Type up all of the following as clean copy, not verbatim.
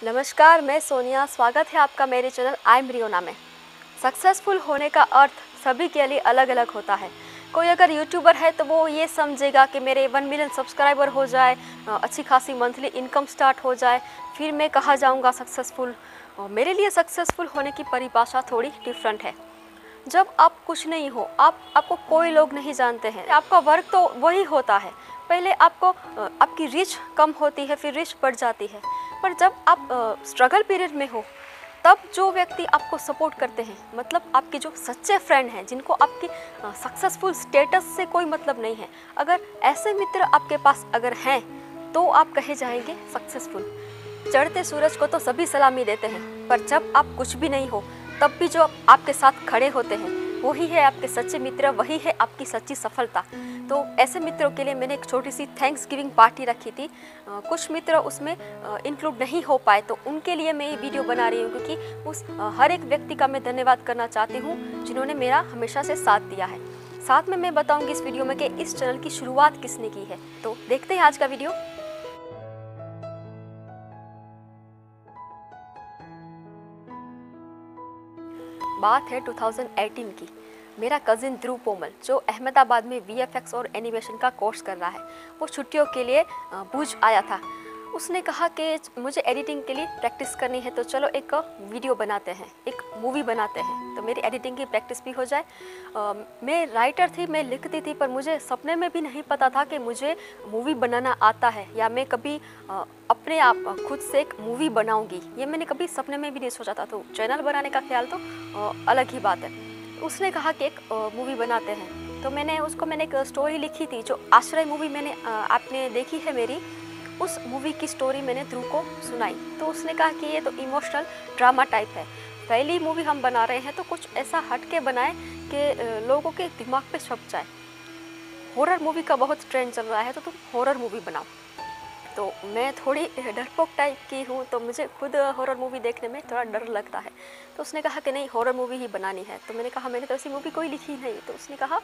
नमस्कार, मैं सोनिया। स्वागत है आपका मेरे चैनल आई एम रियोना में। सक्सेसफुल होने का अर्थ सभी के लिए अलग अलग होता है। कोई अगर यूट्यूबर है तो वो ये समझेगा कि मेरे 1 मिलियन सब्सक्राइबर हो जाए, अच्छी खासी मंथली इनकम स्टार्ट हो जाए, फिर मैं कहा जाऊँगा सक्सेसफुल। मेरे लिए सक्सेसफुल होने की परिभाषा थोड़ी डिफरेंट है। जब आप कुछ नहीं हो, आपको कोई लोग नहीं जानते हैं, आपका वर्क तो वही होता है। पहले आपको आपकी रीच कम होती है, फिर रीच बढ़ जाती है। पर जब आप स्ट्रगल पीरियड में हो, तब जो व्यक्ति आपको सपोर्ट करते हैं, मतलब आपके जो सच्चे फ्रेंड हैं, जिनको आपकी सक्सेसफुल स्टेटस से कोई मतलब नहीं है, अगर ऐसे मित्र आपके पास अगर हैं तो आप कहे जाएंगे सक्सेसफुल। चढ़ते सूरज को तो सभी सलामी देते हैं, पर जब आप कुछ भी नहीं हो तब भी जो आपके साथ खड़े होते हैं, वही है आपके सच्चे मित्र, वही है आपकी सच्ची सफलता। तो ऐसे मित्रों के लिए मैंने एक छोटी सी थैंक्स गिविंग पार्टी रखी थी। कुछ मित्र उसमें इंक्लूड नहीं हो पाए, तो उनके लिए मैं ये वीडियो बना रही हूँ, क्योंकि उस हर एक व्यक्ति का मैं धन्यवाद करना चाहती हूँ जिन्होंने मेरा हमेशा से साथ दिया है। साथ में मैं बताऊँगी इस वीडियो में कि इस चैनल की शुरुआत किसने की है। तो देखते हैं आज का वीडियो। बात है 2018 की। मेरा कज़िन ध्रुव पोमल, जो अहमदाबाद में VFX और एनिमेशन का कोर्स कर रहा है, वो छुट्टियों के लिए भुज आया था। उसने कहा कि मुझे एडिटिंग के लिए प्रैक्टिस करनी है, तो चलो एक वीडियो बनाते हैं, एक मूवी बनाते हैं, तो मेरी एडिटिंग की प्रैक्टिस भी हो जाए। मैं राइटर थी, मैं लिखती थी, पर मुझे सपने में भी नहीं पता था कि मुझे मूवी बनाना आता है, या मैं कभी अपने आप खुद से एक मूवी बनाऊंगी, ये मैंने कभी सपने में भी नहीं सोचा था। तो चैनल बनाने का ख्याल तो अलग ही बात है। उसने कहा कि एक मूवी बनाते हैं, तो मैंने एक स्टोरी लिखी थी, जो आश्रय मूवी मैंने आपने देखी है मेरी, उस मूवी की स्टोरी मैंने ध्रुव को सुनाई। तो उसने कहा कि ये तो इमोशनल ड्रामा टाइप है, पहली मूवी हम बना रहे हैं तो कुछ ऐसा हट के बनाए कि लोगों के दिमाग पे छप जाए। हॉरर मूवी का बहुत ट्रेंड चल रहा है, तो तुम हॉरर मूवी बनाओ। तो मैं थोड़ी डरपोक टाइप की हूँ, तो मुझे खुद हॉरर मूवी देखने में थोड़ा डर लगता है। तो उसने कहा कि नहीं, हॉरर मूवी ही बनानी है। तो मैंने कहा मैंने तो ऐसी मूवी कोई लिखी नहीं। तो उसने कहा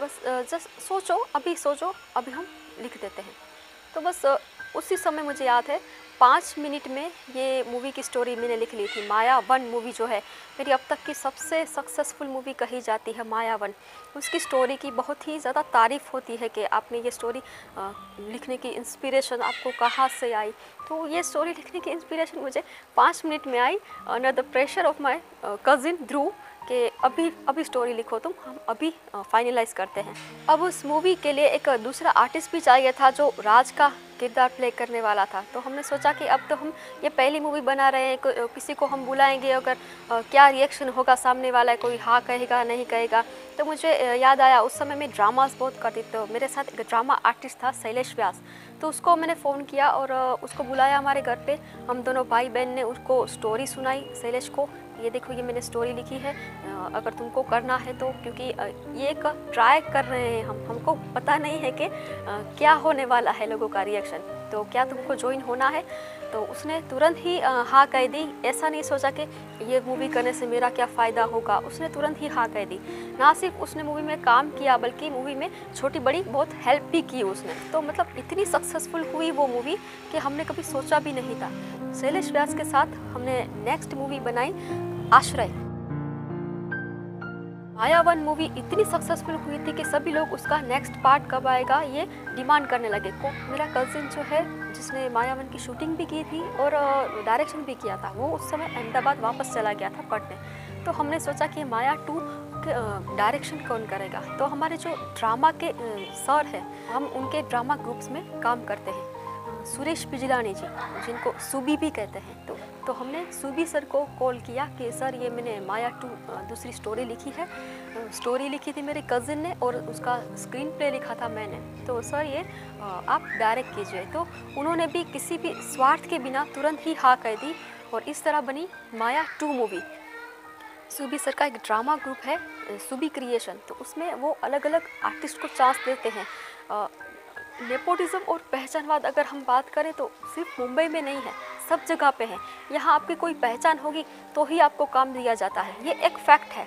बस जस्ट सोचो, अभी हम लिख देते हैं। तो बस उसी समय मुझे याद है 5 मिनट में ये मूवी की स्टोरी मैंने लिख ली थी। मायावन मूवी जो है मेरी अब तक की सबसे सक्सेसफुल मूवी कही जाती है, मायावन। उसकी स्टोरी की बहुत ही ज़्यादा तारीफ़ होती है कि आपने ये स्टोरी लिखने की इंस्पिरेशन आपको कहाँ से आई। तो ये स्टोरी लिखने की इंस्पिरेशन मुझे 5 मिनट में आई, under the pressure of my cousin Dhruv, कि अभी स्टोरी लिखो तुम, हम अभी फाइनलाइज करते हैं। अब उस मूवी के लिए एक दूसरा आर्टिस्ट भी चाहिए था जो राज का किरदार प्ले करने वाला था। तो हमने सोचा कि अब तो हम ये पहली मूवी बना रहे हैं, किसी को हम बुलाएंगे, अगर क्या रिएक्शन होगा सामने वाला है, कोई हाँ कहेगा नहीं कहेगा। तो मुझे याद आया उस समय मैं ड्रामास बहुत करती, तो मेरे साथ एक ड्रामा आर्टिस्ट था शैलेश व्यास। तो उसको मैंने फ़ोन किया और उसको बुलाया हमारे घर पे। हम दोनों भाई बहन ने उसको स्टोरी सुनाई शैलेश को, ये देखो ये मैंने स्टोरी लिखी है, अगर तुमको करना है तो, क्योंकि ये एक ट्राई कर रहे हैं हमको पता नहीं है कि क्या होने वाला है लोगों का रिएक्शन, तो क्या तुमको ज्वाइन होना है। तो उसने तुरंत ही हाँ कह दी। ऐसा नहीं सोचा कि ये मूवी करने से मेरा क्या फ़ायदा होगा, उसने तुरंत ही हाँ कह दी। ना सिर्फ उसने मूवी में काम किया, बल्कि मूवी में छोटी बड़ी बहुत हेल्प भी की उसने। तो मतलब इतनी सक्सेसफुल हुई वो मूवी कि हमने कभी सोचा भी नहीं था। शैलेश व्यास के साथ हमने नेक्स्ट मूवी बनाई आश्रय। मायावन मूवी इतनी सक्सेसफुल हुई थी कि सभी लोग उसका नेक्स्ट पार्ट कब आएगा ये डिमांड करने लगे। को मेरा कज़िन जो है, जिसने मायावन की शूटिंग भी की थी और डायरेक्शन भी किया था, वो उस समय अहमदाबाद वापस चला गया था पढ़ने। तो हमने सोचा कि माया 2 डायरेक्शन कौन करेगा। तो हमारे जो ड्रामा के सर हैं, हम उनके ड्रामा ग्रुप्स में काम करते हैं, सुरेश बिजलानी जी, जिनको सूबी भी कहते हैं। तो हमने सूबी सर को कॉल किया कि सर ये मैंने माया 2 दूसरी स्टोरी लिखी है। स्टोरी लिखी थी मेरे कज़िन ने और उसका स्क्रीन प्ले लिखा था मैंने, तो सर ये आप डायरेक्ट कीजिए। तो उन्होंने भी किसी भी स्वार्थ के बिना तुरंत ही हाँ कह दी, और इस तरह बनी माया 2 मूवी। सूबी सर का एक ड्रामा ग्रुप है सूबी क्रिएशन, तो उसमें वो अलग अलग आर्टिस्ट को चांस देते हैं। नेपोटिज्म और पहचानवाद अगर हम बात करें तो सिर्फ मुंबई में नहीं है, सब जगह पे है। यहाँ आपकी कोई पहचान होगी तो ही आपको काम दिया जाता है, ये एक फैक्ट है।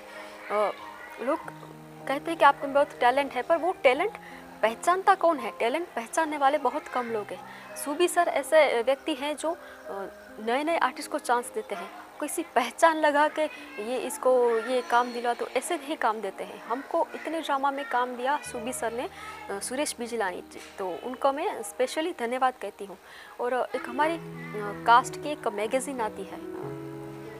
लोग कहते हैं कि आपके में बहुत टैलेंट है, पर वो टैलेंट पहचानता कौन है? टैलेंट पहचानने वाले बहुत कम लोग हैं। सूबी सर ऐसे व्यक्ति हैं जो नए नए आर्टिस्ट को चांस देते हैं। किसी पहचान लगा के इसको ये काम दिला तो ऐसे नहीं काम देते हैं। हमको इतने ड्रामा में काम दिया सूबी सर ने, सुरेश बिजलानी जी, तो उनको मैं स्पेशली धन्यवाद कहती हूँ। और एक हमारी कास्ट की एक मैगज़ीन आती है,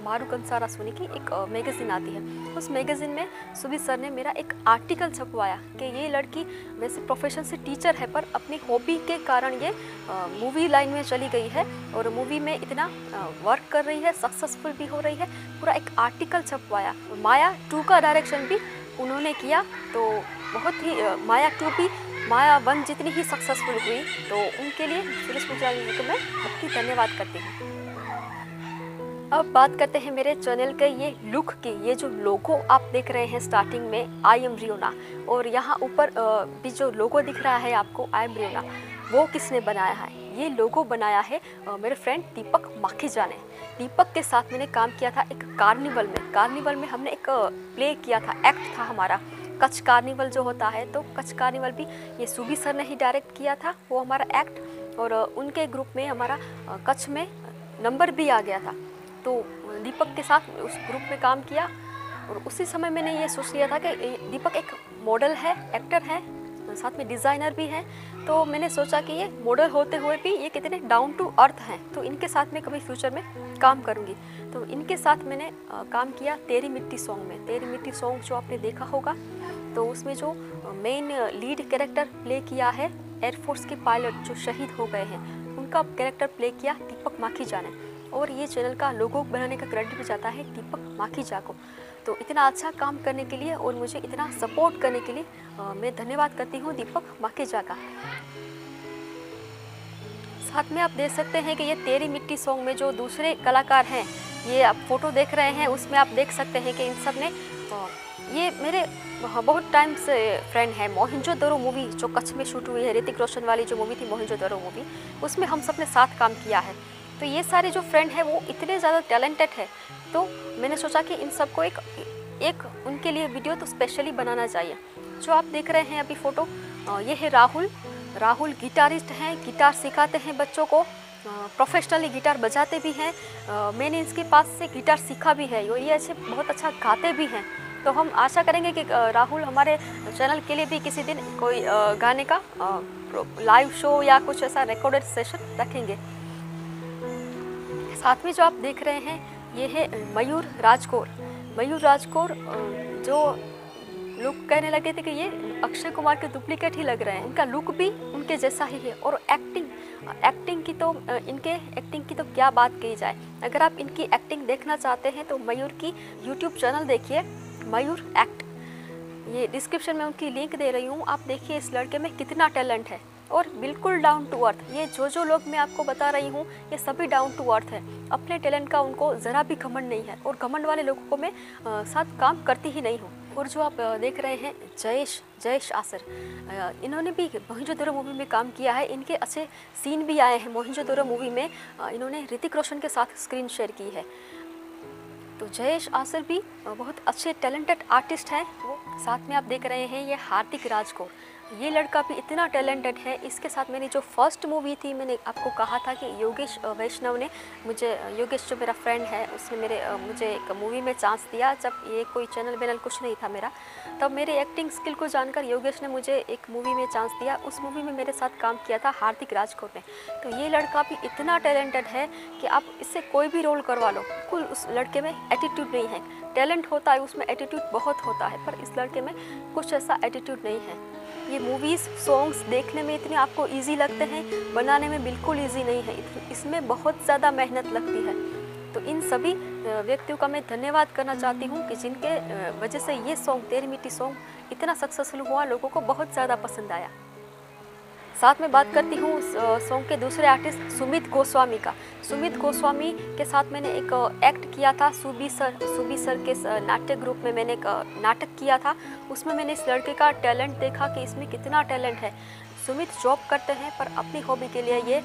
मारू कंसारा सोनी की एक मैगज़ीन आती है। उस मैगज़ीन में सूबी सर ने मेरा एक आर्टिकल छपवाया कि ये लड़की वैसे प्रोफेशन से टीचर है पर अपनी हॉबी के कारण ये मूवी लाइन में चली गई है और मूवी में इतना वर्क कर रही है, सक्सेसफुल भी हो रही है। पूरा एक आर्टिकल छपवाया। माया 2 का डायरेक्शन भी उन्होंने किया, तो बहुत ही माया 2 भी माया 1 जितनी ही सक्सेसफुल हुई, तो उनके लिए सुरेश बिजलानी जी को मैं बहुत ही धन्यवाद करती हूँ। अब बात करते हैं मेरे चैनल के ये लुक की। ये जो लोगो आप देख रहे हैं स्टार्टिंग में, आई एम रियोना, और यहाँ ऊपर भी जो लोगो दिख रहा है आपको, आई एम रियोना, वो किसने बनाया है? ये लोगो बनाया है मेरे फ्रेंड दीपक माखीजा ने। दीपक के साथ मैंने काम किया था एक कार्निवल में। कार्निवल में हमने एक प्ले किया था, एक्ट था हमारा, कच्छ कार्निवल जो होता है। तो कच्छ कार्निवल भी ये सूबी सर ने ही डायरेक्ट किया था, वो हमारा एक्ट, और उनके ग्रुप में हमारा कच्छ में नंबर भी आ गया था। तो दीपक के साथ उस ग्रुप में काम किया और उसी समय मैंने ये सोच लिया था कि दीपक एक मॉडल है, एक्टर है, साथ में डिज़ाइनर भी है। तो मैंने सोचा कि ये मॉडल होते हुए भी ये कितने डाउन टू अर्थ हैं, तो इनके साथ मैं कभी फ्यूचर में काम करूँगी। तो इनके साथ मैंने काम किया तेरी मिट्टी सॉन्ग में। तेरी मिट्टी सॉन्ग जो आपने देखा होगा, तो उसमें जो मेन लीड कैरेक्टर प्ले किया है एयरफोर्स के पायलट जो शहीद हो गए हैं, उनका कैरेक्टर प्ले किया दीपक माखीजा ने। और ये चैनल का लोगो बनाने का क्रेडिट भी जाता है दीपक माखीजा को। तो इतना अच्छा काम करने के लिए और मुझे इतना सपोर्ट करने के लिए मैं धन्यवाद करती हूँ दीपक माखीजा का। साथ में आप देख सकते हैं कि ये तेरी मिट्टी सॉन्ग में जो दूसरे कलाकार हैं, ये आप फोटो देख रहे हैं, उसमें आप देख सकते हैं कि इन सब ने ये मेरे बहुत टाइम से फ्रेंड है। मोहिंजोदड़ो मूवी जो कच्छ में शूट हुई है, ऋतिक रोशन वाली जो मूवी थी मोहिंजोदड़ो मूवी, उसमें हम सब ने साथ काम किया है। तो ये सारे जो फ्रेंड हैं वो इतने ज़्यादा टैलेंटेड है, तो मैंने सोचा कि इन सबको एक उनके लिए वीडियो तो स्पेशली बनाना चाहिए। जो आप देख रहे हैं अभी फ़ोटो, ये है राहुल गिटारिस्ट हैं, गिटार सिखाते हैं बच्चों को, प्रोफेशनली गिटार बजाते भी हैं। मैंने इसके पास से गिटार सीखा भी है, ये ऐसे बहुत अच्छा गाते भी हैं। तो हम आशा करेंगे कि राहुल हमारे चैनल के लिए भी किसी दिन कोई गाने का लाइव शो या कुछ ऐसा रिकॉर्डेड सेशन रखेंगे। साथ में जो आप देख रहे हैं ये है मयूर राजकौर। मयूर राजकौर जो लोग कहने लगे थे कि ये अक्षय कुमार के डुप्लीकेट ही लग रहे हैं, इनका लुक भी उनके जैसा ही है। और एक्टिंग की तो इनके एक्टिंग की तो क्या बात कही जाए। अगर आप इनकी एक्टिंग देखना चाहते हैं तो मयूर की यूट्यूब चैनल देखिए, मयूर एक्ट। ये डिस्क्रिप्शन में उनकी लिंक दे रही हूँ, आप देखिए इस लड़के में कितना टैलेंट है और बिल्कुल डाउन टू अर्थ। ये जो लोग मैं आपको बता रही हूँ ये सभी डाउन टू अर्थ है। अपने टैलेंट का उनको ज़रा भी घमंड नहीं है और घमंड वाले लोगों को मैं साथ काम करती ही नहीं हूँ। और जो आप देख रहे हैं जयेश आसर, इन्होंने भी मोहिंजोदड़ो मूवी में काम किया है। इनके अच्छे सीन भी आए हैं मोहिंजोदड़ो मूवी में। इन्होंने ऋतिक रोशन के साथ स्क्रीन शेयर की है। तो जयेश आसर भी बहुत अच्छे टैलेंटेड आर्टिस्ट हैं। वो साथ में आप देख रहे हैं ये हार्दिक राजकौर, ये लड़का भी इतना टैलेंटेड है। इसके साथ मेरी जो फर्स्ट मूवी थी, मैंने आपको कहा था कि योगेश वैष्णव ने मुझे, योगेश जो मेरा फ्रेंड है उसने मुझे एक मूवी में चांस दिया। जब ये कोई चैनल वेनल कुछ नहीं था मेरा, तब मेरे एक्टिंग स्किल को जानकर योगेश ने मुझे एक मूवी में चांस दिया। उस मूवी में मेरे साथ काम किया था हार्दिक राजकौर ने। तो ये लड़का भी इतना टैलेंटेड है कि आप इससे कोई भी रोल करवा लो, कुल उस लड़के में एटीट्यूड नहीं है। टैलेंट होता है उसमें, एटीट्यूड बहुत होता है, पर इस लड़के में कुछ ऐसा एटीट्यूड नहीं है। ये मूवीज़ सॉन्ग्स देखने में इतने आपको इजी लगते हैं, बनाने में बिल्कुल इजी नहीं है। इसमें बहुत ज़्यादा मेहनत लगती है। तो इन सभी व्यक्तियों का मैं धन्यवाद करना चाहती हूँ कि जिनके वजह से ये सॉन्ग तेरी मिट्टी सॉन्ग इतना सक्सेसफुल हुआ, लोगों को बहुत ज़्यादा पसंद आया। साथ में बात करती हूँ सॉन्ग के दूसरे आर्टिस्ट सुमित गोस्वामी का। सुमित गोस्वामी के साथ मैंने एक एक्ट किया था सूबी सर के नाट्य ग्रुप में। मैंने एक नाटक किया था, उसमें मैंने इस लड़के का टैलेंट देखा कि इसमें कितना टैलेंट है। सुमित जॉब करते हैं पर अपनी हॉबी के लिए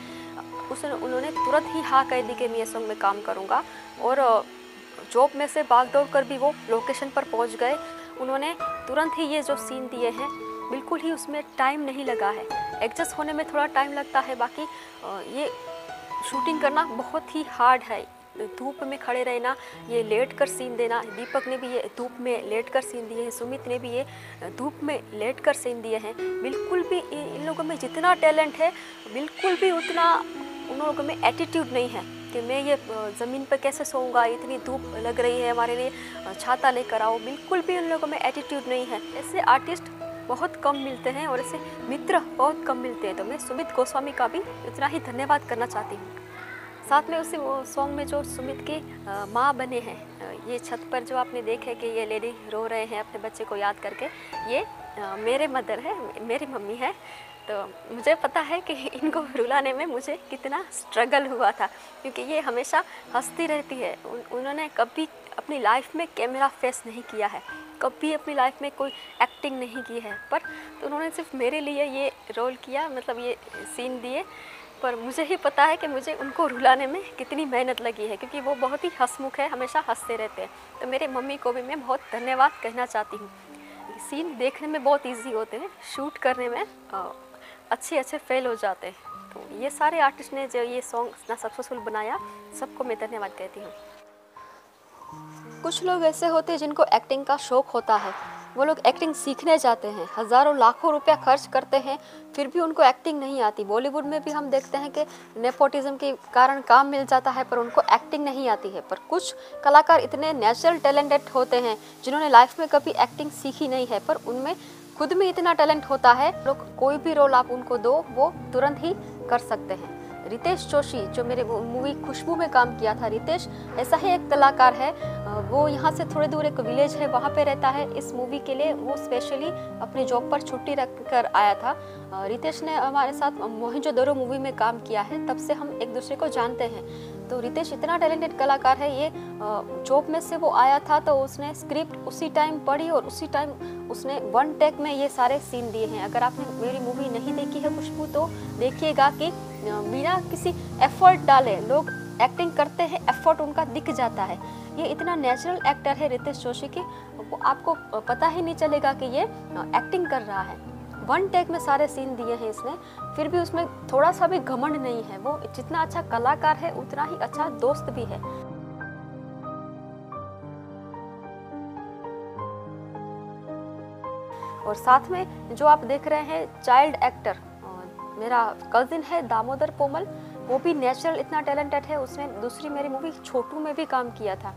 उन्होंने तुरंत ही हाँ कह दी कि मैं ये सॉन्ग में काम करूँगा। और जॉब में से भाग दौड़ कर भी वो लोकेशन पर पहुँच गए। उन्होंने तुरंत ही ये जो सीन दिए हैं बिल्कुल ही उसमें टाइम नहीं लगा है। एडजस्ट होने में थोड़ा टाइम लगता है, बाकी ये शूटिंग करना बहुत ही हार्ड है। धूप में खड़े रहना, ये लेट कर सीन देना, दीपक ने भी ये धूप में लेट कर सीन दिए हैं, सुमित ने भी ये धूप में लेट कर सीन दिए हैं। बिल्कुल भी इन लोगों में जितना टैलेंट है, बिल्कुल भी उतना उन लोगों में एटीट्यूड नहीं है कि मैं ये ज़मीन पर कैसे सोऊंगा, इतनी धूप लग रही है, हमारे लिए छाता लेकर आओ। बिल्कुल भी उन लोगों में एटीट्यूड नहीं है। ऐसे आर्टिस्ट बहुत कम मिलते हैं और ऐसे मित्र बहुत कम मिलते हैं। तो मैं सुमित गोस्वामी का भी इतना ही धन्यवाद करना चाहती हूँ। साथ में उसी वो सॉन्ग में जो सुमित की माँ बने हैं, ये छत पर जो आपने देखे कि ये लेडी रो रहे हैं अपने बच्चे को याद करके, ये मेरे मदर है, मेरी मम्मी है। तो मुझे पता है कि इनको रुलाने में मुझे कितना स्ट्रगल हुआ था, क्योंकि ये हमेशा हंसती रहती है। उन्होंने कभी अपनी लाइफ में कैमरा फेस नहीं किया है, कभी अपनी लाइफ में कोई एक्टिंग नहीं की है, पर तो उन्होंने सिर्फ मेरे लिए ये रोल किया, मतलब ये सीन दिए। पर मुझे ही पता है कि मुझे उनको रुलाने में कितनी मेहनत लगी है, क्योंकि वो बहुत ही हंसमुख है, हमेशा हंसते रहते हैं। तो मेरे मम्मी को भी मैं बहुत धन्यवाद कहना चाहती हूँ। सीन देखने में बहुत इजी होते हैं, शूट करने में अच्छे फेल हो जाते हैं। तो ये सारे आर्टिस्ट ने जो ये सॉन्ग इतना सक्सेसफुल बनाया, सबको मैं धन्यवाद कहती हूँ। कुछ लोग ऐसे होते हैं जिनको एक्टिंग का शौक़ होता है, वो लोग एक्टिंग सीखने जाते हैं, हज़ारों लाखों रुपया खर्च करते हैं, फिर भी उनको एक्टिंग नहीं आती। बॉलीवुड में भी हम देखते हैं कि नेपोटिज्म के कारण काम मिल जाता है, पर उनको एक्टिंग नहीं आती है। पर कुछ कलाकार इतने नेचुरल टैलेंटेड होते हैं जिन्होंने लाइफ में कभी एक्टिंग सीखी नहीं है, पर उनमें खुद में इतना टैलेंट होता है, लोग कोई भी रोल आप उनको दो वो तुरंत ही कर सकते हैं। रितेश जोशी जो मेरे मूवी खुशबू में काम किया था, रितेश ऐसा ही एक कलाकार है, वो यहाँ से थोड़ी दूर एक विलेज है, वहाँ पे रहता है। इस मूवी के लिए वो स्पेशली अपनी जॉब पर छुट्टी रख कर आया था। रितेश ने हमारे साथ मोहनजोदड़ो मूवी में काम किया है, तब से हम एक दूसरे को जानते हैं। तो रितेश इतना टैलेंटेड कलाकार है, ये जॉब में से वो आया था तो उसने स्क्रिप्ट उसी टाइम पढ़ी और उसी टाइम उसने वन टेक में ये सारे सीन दिए हैं। अगर आपने मेरी मूवी नहीं देखी है खुशबू, तो देखिएगा कि बिना किसी एफर्ट डाले लोग एक्टिंग करते हैं, एफर्ट उनका दिख जाता है। ये इतना नेचुरल एक्टर है रितेश जोशी की, आपको पता ही नहीं चलेगा कि ये एक्टिंग कर रहा है। वन टेक में सारे सीन दिए हैं इसने, फिर भी उसमें थोड़ा सा भी घमंड नहीं है। वो जितना अच्छा कलाकार है उतना ही अच्छा दोस्त भी है। और साथ में जो आप देख रहे हैं चाइल्ड एक्टर, मेरा कजिन है दामोदर पोमल, वो भी नेचुरल इतना टैलेंटेड है। उसने दूसरी मेरी मूवी छोटू में भी काम किया था।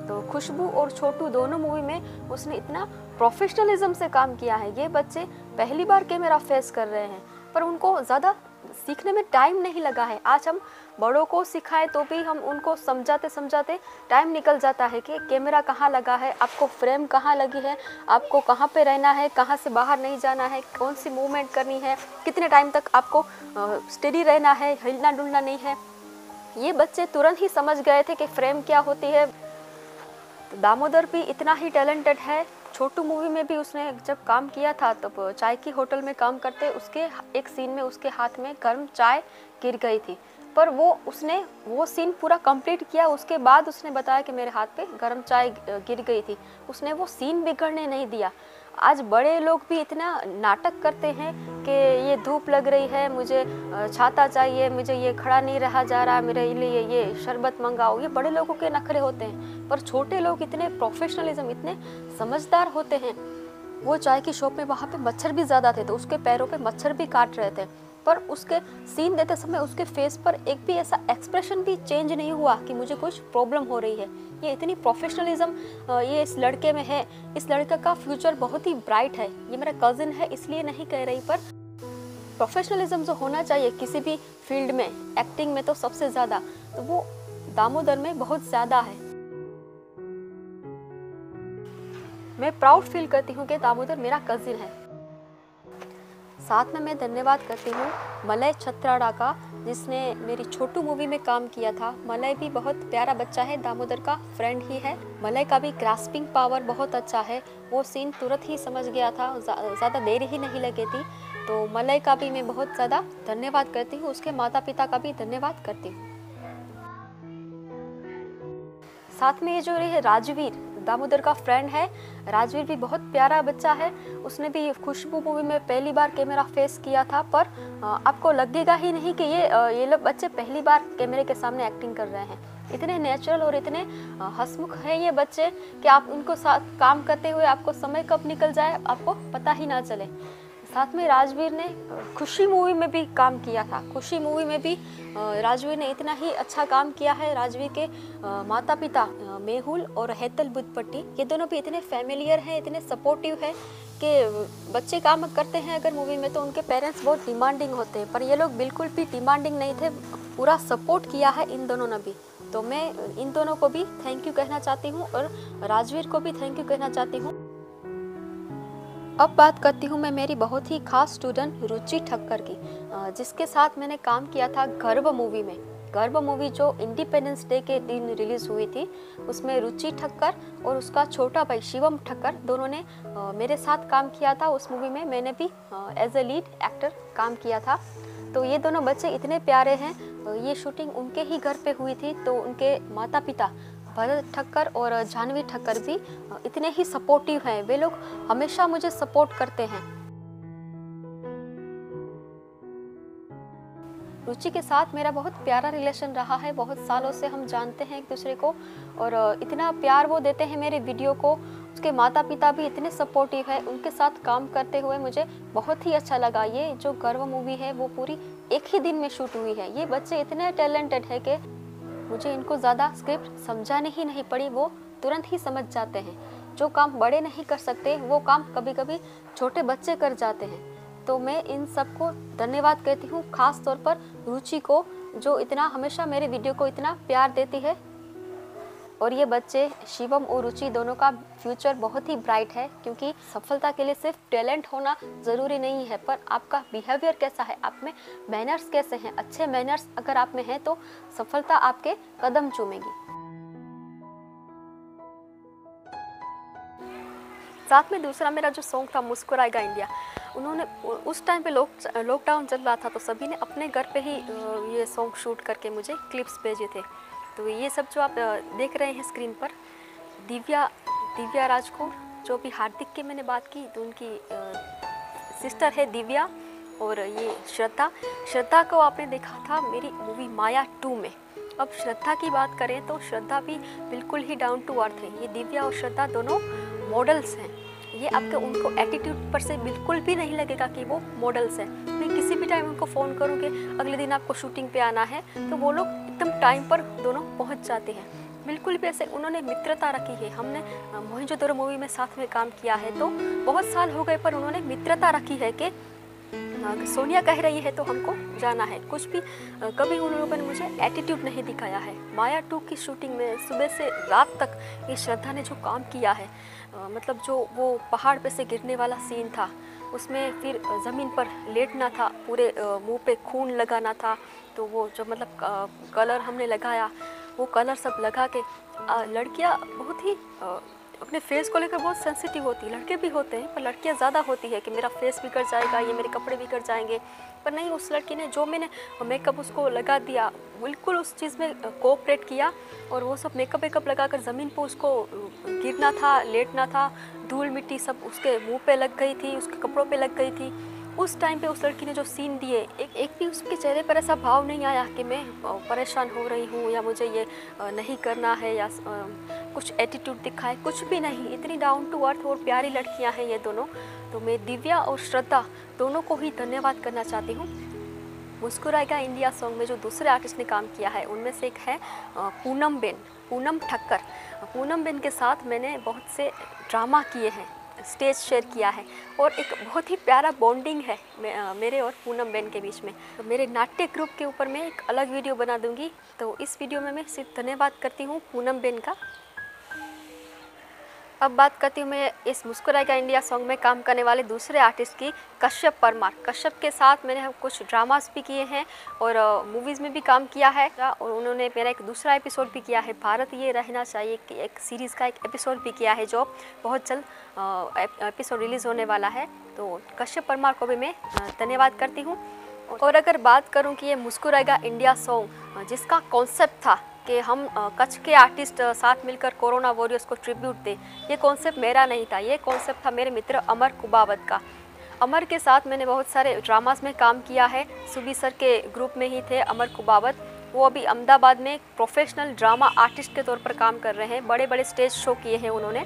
तो खुशबू और छोटू दोनों मूवी में उसने इतना प्रोफेशनलिज्म से काम किया है। ये बच्चे पहली बार कैमरा फेस कर रहे हैं, पर उनको ज़्यादा सीखने में टाइम नहीं लगा है। आज हम बड़ों को सिखाएं तो भी हम उनको समझाते समझाते टाइम निकल जाता है कि कैमरा कहाँ लगा है, आपको फ्रेम कहाँ लगी है, आपको कहाँ पे रहना है, कहाँ से बाहर नहीं जाना है, कौन सी मूवमेंट करनी है, कितने टाइम तक आपको स्टेडी रहना है, हिलना डुलना नहीं है। ये बच्चे तुरंत ही समझ गए थे कि फ्रेम क्या होती है। तो दामोदर भी इतना ही टैलेंटेड है। छोटू मूवी में भी उसने जब काम किया था तब चाय की होटल में काम करते, उसके एक सीन में उसके हाथ में गर्म चाय गिर गई थी, पर उसने वो सीन पूरा कंप्लीट किया। उसके बाद उसने बताया कि मेरे हाथ पे गर्म चाय गिर गई थी। उसने वो सीन बिगड़ने नहीं दिया। आज बड़े लोग भी इतना नाटक करते हैं कि ये धूप लग रही है, मुझे छाता चाहिए, मुझे ये खड़ा नहीं रहा जा रहा, मेरे लिए ये शरबत मंगाओ। ये बड़े लोगों के नखरे होते हैं, पर छोटे लोग इतने प्रोफेशनलिज्म, इतने समझदार होते हैं। वो चाय की शॉप में वहाँ पे मच्छर भी ज़्यादा थे, तो उसके पैरों पे मच्छर भी काट रहे थे, पर उसके सीन देते समय उसके फेस पर एक भी ऐसा एक्सप्रेशन भी चेंज नहीं हुआ कि मुझे कुछ प्रॉब्लम हो रही है। ये इतनी प्रोफेशनलिज्म ये इस लड़के में है। इस लड़के का फ्यूचर बहुत ही ब्राइट है। ये मेरा कजिन है इसलिए नहीं कह रही, पर प्रोफेशनलिज्म जो होना चाहिए किसी भी फील्ड में, एक्टिंग में तो सबसे ज़्यादा, तो वो दामोदर में बहुत ज़्यादा है। मैं प्राउड फील करती हूँ कि दामोदर मेरा कजिन है। साथ में मैं धन्यवाद करती हूँ मलय छत्राड़ा का, जिसने मेरी छोटू मूवी में काम किया था। मलय भी बहुत प्यारा बच्चा है, दामोदर का फ्रेंड ही है। मलय का भी ग्रास्पिंग पावर बहुत अच्छा है, वो सीन तुरंत ही समझ गया था, ज़्यादा देर ही नहीं लगी थी। तो मलय का भी मैं बहुत ज़्यादा धन्यवाद करती हूँ, उसके माता पिता का भी धन्यवाद करती हूँ। साथ में ये जो रहे राजवीर, दामोदर का फ्रेंड है। राजवीर भी बहुत प्यारा बच्चा है, उसने भी खुशबू मूवी में पहली बार कैमरा फेस किया था, पर आपको लगेगा ही नहीं कि ये लोग बच्चे पहली बार कैमरे के सामने एक्टिंग कर रहे हैं। इतने नेचुरल और इतने हंसमुख हैं ये बच्चे कि आप उनको साथ काम करते हुए आपको समय कब निकल जाए आपको पता ही ना चले। साथ में राजवीर ने खुशी मूवी में भी काम किया था। खुशी मूवी में भी राजवीर ने इतना ही अच्छा काम किया है। राजवीर के माता पिता मेहुल और हेतल बुद्धपट्टी, ये दोनों भी इतने फैमिलियर हैं, इतने सपोर्टिव हैं कि बच्चे काम करते हैं अगर मूवी में तो उनके पेरेंट्स बहुत डिमांडिंग होते हैं, पर ये लोग बिल्कुल भी डिमांडिंग नहीं थे, पूरा सपोर्ट किया है इन दोनों ने भी। तो मैं इन दोनों को भी थैंक यू कहना चाहती हूँ और राजवीर को भी थैंक यू कहना चाहती हूँ। अब बात करती हूँ मैं मेरी बहुत ही खास स्टूडेंट रुचि ठक्कर की, जिसके साथ मैंने काम किया था गर्व मूवी में। गर्व मूवी जो इंडिपेंडेंस डे के दिन रिलीज़ हुई थी, उसमें रुचि ठक्कर और उसका छोटा भाई शिवम ठक्कर दोनों ने मेरे साथ काम किया था। उस मूवी में मैंने भी एज ए लीड एक्टर काम किया था। तो ये दोनों बच्चे इतने प्यारे हैं। ये शूटिंग उनके ही घर पे हुई थी, तो उनके माता पिता भरत ठक्कर और जानवी ठक्कर भी इतने ही सपोर्टिव हैं। वे लोग हमेशा मुझे सपोर्ट करते हैं। रुचि के साथ मेरा बहुत प्यारा रिलेशन रहा है, बहुत सालों से हम जानते हैं एक दूसरे को और इतना प्यार वो देते हैं मेरे वीडियो को। उसके माता पिता भी इतने सपोर्टिव है, उनके साथ काम करते हुए मुझे बहुत ही अच्छा लगा। ये जो गर्व मूवी है वो पूरी एक ही दिन में शूट हुई है। ये बच्चे इतने टैलेंटेड है कि मुझे इनको ज़्यादा स्क्रिप्ट समझाने ही नहीं पड़ी, वो तुरंत ही समझ जाते हैं। जो काम बड़े नहीं कर सकते वो काम कभी कभी छोटे बच्चे कर जाते हैं। तो मैं इन सबको धन्यवाद कहती हूँ, खास तौर पर रुचि को जो इतना हमेशा मेरे वीडियो को इतना प्यार देती है। और ये बच्चे शिवम और रुचि दोनों का फ्यूचर बहुत ही ब्राइट है, क्योंकि सफलता के लिए सिर्फ टैलेंट होना ज़रूरी नहीं है, पर आपका बिहेवियर कैसा है, आप में मैनर्स कैसे हैं। अच्छे मैनर्स अगर आप में हैं तो सफलता आपके कदम चूमेगी। साथ में दूसरा मेरा जो सॉन्ग था मुस्कुराएगा इंडिया, उन्होंने उस टाइम पे लॉकडाउन चल रहा था, तो सभी ने अपने घर पे ही ये सॉन्ग शूट करके मुझे क्लिप्स भेजे थे। तो ये सब जो आप देख रहे हैं स्क्रीन पर, दिव्या राजकोर, जो भी हार्दिक की मैंने बात की तो उनकी सिस्टर है दिव्या, और ये श्रद्धा को आपने देखा था मेरी मूवी माया 2 में। अब श्रद्धा की बात करें तो श्रद्धा भी बिल्कुल ही डाउन टू अर्थ है। ये दिव्या और श्रद्धा दोनों मॉडल्स हैं। ये आपके उनको एटीट्यूड पर से बिल्कुल भी नहीं लगेगा कि वो मॉडल्स हैं। मैं किसी भी टाइम उनको फ़ोन करूँगी अगले दिन आपको शूटिंग पे आना है, तो वो लोग एकदम टाइम पर दोनों पहुँच जाते हैं। बिल्कुल भी ऐसे उन्होंने मित्रता रखी है। हमने मोहिंजोदड़ो मूवी में साथ में काम किया है, तो बहुत साल हो गए, पर उन्होंने मित्रता रखी है कि सोनिया कह रही है तो हमको जाना है। कुछ भी कभी उन लोगों ने मुझे एटीट्यूड नहीं दिखाया है। माया 2 की शूटिंग में सुबह से रात तक ये श्रद्धा ने जो काम किया है, मतलब जो वो पहाड़ पे से गिरने वाला सीन था, उसमें फिर ज़मीन पर लेटना था, पूरे मुंह पे खून लगाना था, तो वो जो मतलब कलर हमने लगाया, वो कलर सब लगा के लड़कियां बहुत ही अपने फेस को लेकर बहुत सेंसिटिव होती है। लड़के भी होते हैं पर लड़कियां ज़्यादा होती है कि मेरा फेस बिगड़ जाएगा, ये मेरे कपड़े बिगड़ जाएंगे। पर नहीं, उस लड़की ने जो मैंने मेकअप उसको लगा दिया, बिल्कुल उस चीज़ में कोऑपरेट किया, और वो सब मेकअप वेकअप लगाकर ज़मीन पर उसको गिरना था, लेटना था, धूल मिट्टी सब उसके मुंह पे लग गई थी, उसके कपड़ों पे लग गई थी। उस टाइम पे उस लड़की ने जो सीन दिए, एक भी उसके चेहरे पर ऐसा भाव नहीं आया कि मैं परेशान हो रही हूँ या मुझे ये नहीं करना है या कुछ एटीट्यूड दिखाए, कुछ भी नहीं। इतनी डाउन टू अर्थ और प्यारी लड़कियाँ हैं ये दोनों। तो मैं दिव्या और श्रद्धा दोनों को ही धन्यवाद करना चाहती हूँ। मुस्कुराएगा इंडिया सॉन्ग में जो दूसरे आर्टिस्ट ने काम किया है, उनमें से एक है पूनम ठक्कर। पूनम बेन के साथ मैंने बहुत से ड्रामा किए हैं, स्टेज शेयर किया है, और एक बहुत ही प्यारा बॉन्डिंग है मेरे और पूनम बेन के बीच में। तो मेरे नाट्य ग्रुप के ऊपर मैं एक अलग वीडियो बना दूंगी। तो इस वीडियो में मैं सिर्फ धन्यवाद करती हूँ पूनम बेन का। अब बात करती हूँ मैं इस मुस्कुराएगा इंडिया सॉन्ग में काम करने वाले दूसरे आर्टिस्ट की, कश्यप परमार। कश्यप के साथ मैंने कुछ ड्रामास भी किए हैं और मूवीज़ में भी काम किया है, और उन्होंने मेरा एक दूसरा एपिसोड भी किया है, भारत ये रहना चाहिए, एक सीरीज़ का एक एपिसोड भी किया है जो बहुत जल्द एपिसोड रिलीज़ होने वाला है। तो कश्यप परमार को भी मैं धन्यवाद करती हूँ। और अगर बात करूँ कि ये मुस्कुराएगा इंडिया सॉन्ग जिसका कॉन्सेप्ट था कि हम कच्छ के आर्टिस्ट साथ मिलकर कोरोना वॉरियर्स को ट्रिब्यूट दें। ये कॉन्सेप्ट मेरा नहीं था, ये कॉन्सेप्ट था मेरे मित्र अमर कुबावत का। अमर के साथ मैंने बहुत सारे ड्रामास में काम किया है। सुबी सर के ग्रुप में ही थे अमर कुबावत। वो अभी अहमदाबाद में प्रोफेशनल ड्रामा आर्टिस्ट के तौर पर काम कर रहे हैं। बड़े बड़े स्टेज शो किए हैं उन्होंने।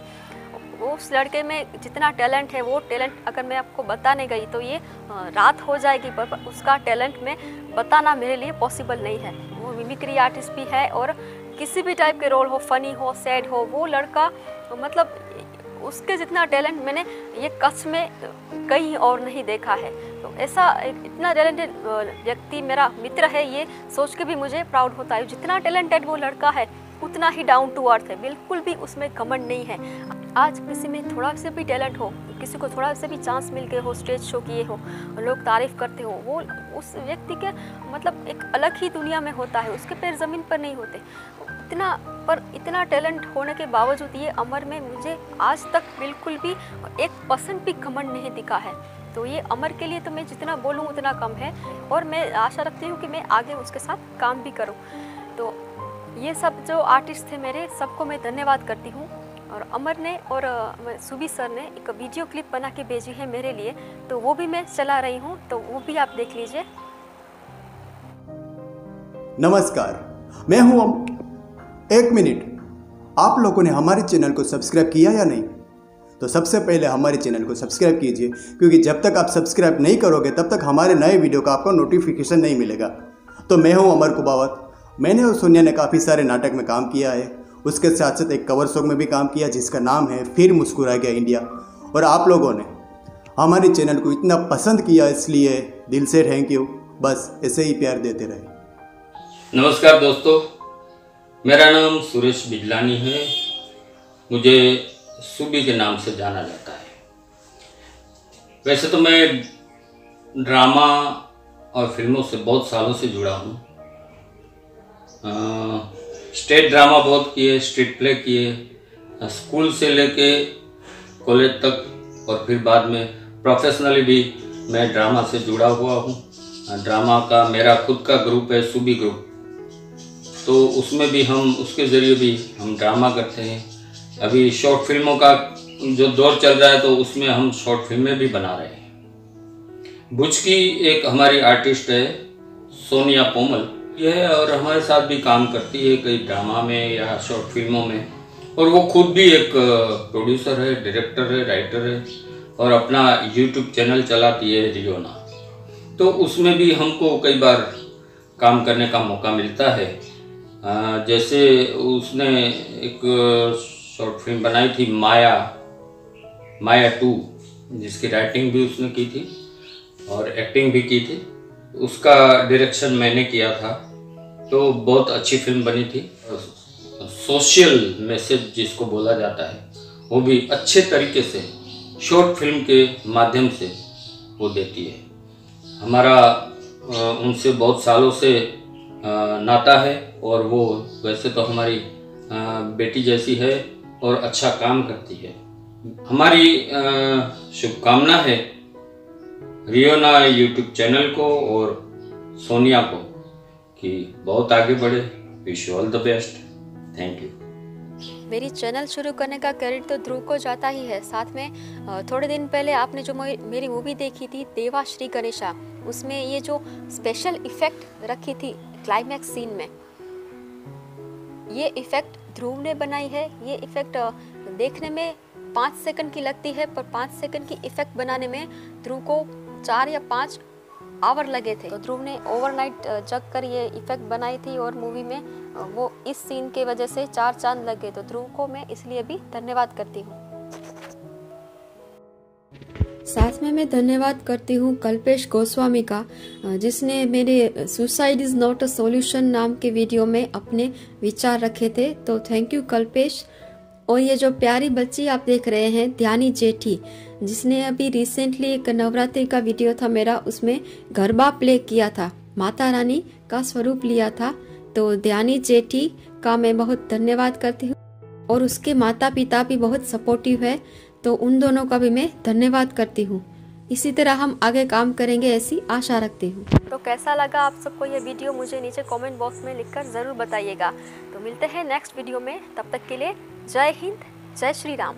उस लड़के में जितना टैलेंट है, वो टैलेंट अगर मैं आपको बताने गई तो ये रात हो जाएगी, पर उसका टैलेंट में बताना मेरे लिए पॉसिबल नहीं है। वो मिमिक्री आर्टिस्ट भी है और किसी भी टाइप के रोल हो, फनी हो, सैड हो, वो लड़का मतलब उसके जितना टैलेंट मैंने ये कच्छ में कहीं और नहीं देखा है। तो ऐसा इतना टैलेंटेड व्यक्ति मेरा मित्र है, ये सोच के भी मुझे प्राउड होता है। जितना टैलेंटेड वो लड़का है उतना ही डाउन टू अर्थ है, बिल्कुल भी उसमें घमंड नहीं है। आज किसी में थोड़ा से भी टैलेंट हो, किसी को थोड़ा से भी चांस मिल गए हो, स्टेज शो किए हो, लोग तारीफ़ करते हो, वो उस व्यक्ति के मतलब एक अलग ही दुनिया में होता है, उसके पैर ज़मीन पर नहीं होते। इतना टैलेंट होने के बावजूद ये अमर में मुझे आज तक बिल्कुल भी 1% भी घमंड नहीं दिखा है। तो ये अमर के लिए तो मैं जितना बोलूँ उतना कम है, और मैं आशा रखती हूँ कि मैं आगे उसके साथ काम भी करूँ। तो ये सब जो आर्टिस्ट थे मेरे, सबको मैं धन्यवाद करती हूँ। और अमर ने और सुबी सर ने एक वीडियो क्लिप बना के भेजी है मेरे लिए, तो वो भी मैं चला रही हूँ, तो वो भी आप देख लीजिए। नमस्कार, मैं हूँ एक मिनट। आप लोगों ने हमारे चैनल को सब्सक्राइब किया या नहीं? तो सबसे पहले हमारे चैनल को सब्सक्राइब कीजिए, क्योंकि जब तक आप सब्सक्राइब नहीं करोगे तब तक हमारे नए वीडियो का आपको नोटिफिकेशन नहीं मिलेगा। तो मैं हूँ अमर कुबावत। मैंने और सोनिया ने काफ़ी सारे नाटक में काम किया है, उसके साथ साथ एक कवर सॉन्ग में भी काम किया जिसका नाम है फिर मुस्कुरा गया इंडिया। और आप लोगों ने हमारे चैनल को इतना पसंद किया, इसलिए दिल से थैंक यू। बस ऐसे ही प्यार देते रहे। नमस्कार दोस्तों, मेरा नाम सुरेश बिजलानी है। मुझे सुबी के नाम से जाना जाता है। वैसे तो मैं ड्रामा और फिल्मों से बहुत सालों से जुड़ा हूँ। स्टेज ड्रामा बहुत किए, स्ट्रीट प्ले किए, स्कूल से लेके कॉलेज तक, और फिर बाद में प्रोफेशनली भी मैं ड्रामा से जुड़ा हुआ हूँ। ड्रामा का मेरा खुद का ग्रुप है, सुबी ग्रुप, तो उसमें भी हम उसके ज़रिए भी हम ड्रामा करते हैं। अभी शॉर्ट फिल्मों का जो दौर चल रहा है, तो उसमें हम शॉर्ट फिल्में भी बना रहे हैं। भुज की एक हमारी आर्टिस्ट है सोनिया पोमल, यह और हमारे साथ भी काम करती है कई ड्रामा में या शॉर्ट फिल्मों में। और वो खुद भी एक प्रोड्यूसर है, डायरेक्टर है, राइटर है, और अपना यूट्यूब चैनल चलाती है रियोना। तो उसमें भी हमको कई बार काम करने का मौका मिलता है। जैसे उसने एक शॉर्ट फिल्म बनाई थी माया 2, जिसकी राइटिंग भी उसने की थी और एक्टिंग भी की थी। उसका डायरेक्शन मैंने किया था, तो बहुत अच्छी फिल्म बनी थी। सोशल मैसेज जिसको बोला जाता है, वो भी अच्छे तरीके से शॉर्ट फिल्म के माध्यम से वो देती है। हमारा उनसे बहुत सालों से नाता है, और वो वैसे तो हमारी बेटी जैसी है और अच्छा काम करती है। हमारी शुभकामना है रियोना यूट्यूब चैनल को और सोनिया को कि बहुत आगे बढ़े। Wish you all the best. Thank you. मेरी चैनल शुरू करने का क्रेडिट तो ध्रुव को जाता ही है। साथ में थोड़े दिन पहले आपने जो मेरी मूवी देखी थी देवा श्री गणेशा, उसमें ये जो स्पेशल इफ़ेक्ट रखी थी क्लाइमैक्स सीन में, ये इफ़ेक्ट ध्रुव ने बनाई है। ये इफ़ेक्ट देखने में 5 सेकंड की लगती है, पर 5 सेकंड की इफ़ेक्ट बनाने में ध्रुव को 4 या 5 आवर लगे थे। तो ध्रुव ने ओवरनाइट जग कर ये इफ़ेक्ट बनाई थी, और मूवी में वो इस सीन के वजह से 4 चांद लग गए। तो ध्रुव को मैं इसलिए भी धन्यवाद करती हूँ। साथ में मैं धन्यवाद करती हूँ कल्पेश गोस्वामी का, जिसने मेरे suicide is not a solution नाम के वीडियो में अपने विचार रखे थे। तो थैंक यू कल्पेश। और ये जो प्यारी बच्ची आप देख रहे हैं ध्यानी जेठी, जिसने अभी रिसेंटली एक नवरात्रि का वीडियो था मेरा, उसमें गरबा प्ले किया था, माता रानी का स्वरूप लिया था। तो ध्यानी जेठी का मैं बहुत धन्यवाद करती हूँ, और उसके माता पिता भी बहुत सपोर्टिव है, तो उन दोनों का भी मैं धन्यवाद करती हूँ। इसी तरह हम आगे काम करेंगे, ऐसी आशा रखती हूँ। तो कैसा लगा आप सबको ये वीडियो, मुझे नीचे कमेंट बॉक्स में लिखकर ज़रूर बताइएगा। तो मिलते हैं नेक्स्ट वीडियो में, तब तक के लिए जय हिंद, जय श्री राम।